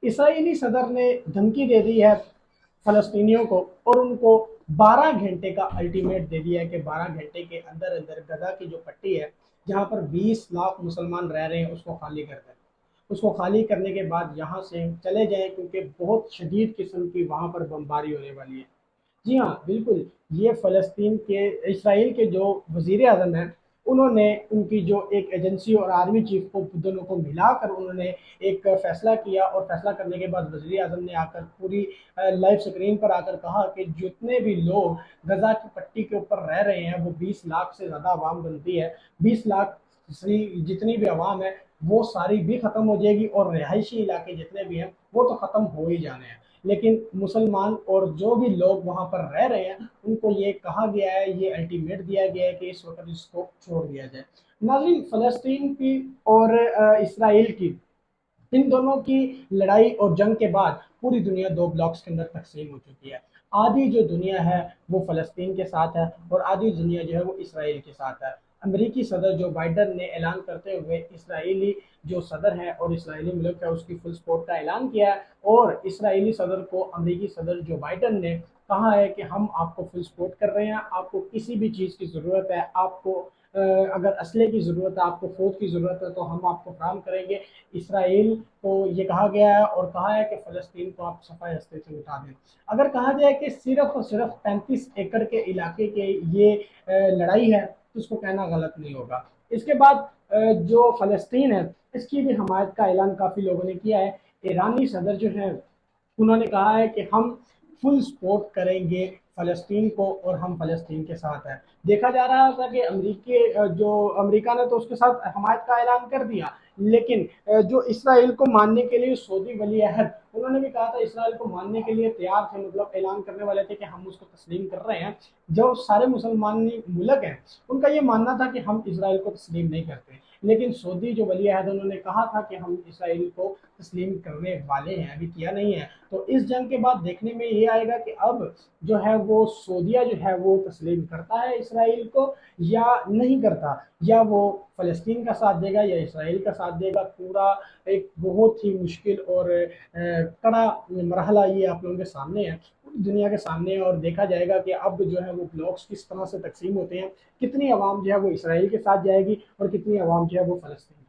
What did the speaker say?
اسرائیلی صدر نے دھمکی دے دی ہے فلسطینیوں کو، اور ان کو 12 گھنٹے کا الٹیمیٹ دے دیا ہے کہ 12 گھنٹے کے اندر اندر غزہ کی جو پٹی ہے جہاں پر 20 لاکھ مسلمان رہ رہے ہیں اس کو خالی کر دیں۔ اس کو خالی کرنے کے بعد یہاں سے چلے جائیں، کیونکہ بہت شدید قسم کی وہاں پر بمباری ہونے والی ہے۔ جی ہاں بالکل، یہ فلسطین کے اسرائیل کے جو وزیر اعظم ہیں، انہوں نے ان کی جو ایک ایجنسی اور آرمی چیف کو دونوں کو ملا کر انہوں نے ایک فیصلہ کیا، اور فیصلہ کرنے کے بعد وزیر اعظم نے آ کر پوری لائیو اسکرین پر آ کر کہا کہ جتنے بھی لوگ غزہ کی پٹی کے اوپر رہ رہے ہیں وہ 20 لاکھ سے زیادہ عوام بنتی ہے، 20 لاکھ سے جتنی بھی عوام ہے وہ ساری بھی ختم ہو جائے گی، اور رہائشی علاقے جتنے بھی ہیں وہ تو ختم ہو ہی جانے ہیں، لیکن مسلمان اور جو بھی لوگ وہاں پر رہ رہے ہیں ان کو یہ کہا گیا ہے، یہ الٹیمیٹ دیا گیا ہے کہ اس وقت اس کو چھوڑ دیا جائے۔ ناظرین، فلسطین کی اور اسرائیل کی، ان دونوں کی لڑائی اور جنگ کے بعد پوری دنیا دو بلاکس کے اندر تقسیم ہو چکی ہے۔ آدھی جو دنیا ہے وہ فلسطین کے ساتھ ہے، اور آدھی دنیا جو ہے وہ اسرائیل کے ساتھ ہے۔ امریکی صدر جو بائیڈن نے اعلان کرتے ہوئے اسرائیلی جو صدر ہے اور اسرائیلی ملک ہے اس کی فل سپورٹ کا اعلان کیا ہے، اور اسرائیلی صدر کو امریکی صدر جو بائیڈن نے کہا ہے کہ ہم آپ کو فل سپورٹ کر رہے ہیں، آپ کو کسی بھی چیز کی ضرورت ہے، آپ کو اگر اسلحے کی ضرورت ہے، آپ کو فوج کی ضرورت ہے تو ہم آپ کو فراہم کریں گے۔ اسرائیل کو یہ کہا گیا ہے اور کہا ہے کہ فلسطین کو آپ صفحہ ہستے سے مٹا دیں۔ اگر کہا جائے کہ صرف اور صرف 35 ایکڑ کے علاقے کے یہ لڑائی ہے تو اس کو کہنا غلط نہیں ہوگا۔ اس کے بعد جو فلسطین ہے اس کی بھی حمایت کا اعلان کافی لوگوں نے کیا ہے۔ ایرانی صدر جو ہیں انہوں نے کہا ہے کہ ہم فل سپورٹ کریں گے فلسطین کو، اور ہم فلسطین کے ساتھ ہیں۔ دیکھا جا رہا تھا کہ امریکہ نے تو اس کے ساتھ حمایت کا اعلان کر دیا، لیکن جو اسرائیل کو ماننے کے لیے سعودی ولی عہد انہوں نے بھی کہا تھا، اسرائیل کو ماننے کے لیے تیار تھے، مطلب اعلان کرنے والے تھے کہ ہم اس کو تسلیم کر رہے ہیں۔ جو سارے مسلمان ملک ہیں ان کا یہ ماننا تھا کہ ہم اسرائیل کو تسلیم نہیں کرتے، لیکن سعودی جو ولی عہد انہوں نے کہا تھا کہ ہم اسرائیل کو تسلیم کرنے والے ہیں، ابھی کیا نہیں ہے۔ تو اس جنگ کے بعد دیکھنے میں یہ آئے گا کہ اب جو ہے وہ سعودیہ جو ہے وہ تسلیم کرتا ہے اسرائیل کو یا نہیں کرتا، یا وہ فلسطین کا ساتھ دے گا یا اسرائیل کا ساتھ دے گا۔ پورا ایک بہت ہی مشکل اور کڑا مرحلہ یہ آپ لوگوں کے سامنے ہے، پوری دنیا کے سامنے ہے، اور دیکھا جائے گا کہ اب جو ہے وہ بلاکس کس طرح سے تقسیم ہوتے ہیں، کتنی عوام جو ہے وہ اسرائیل کے ساتھ جائے گی اور کتنی عوام جو ہے وہ فلسطین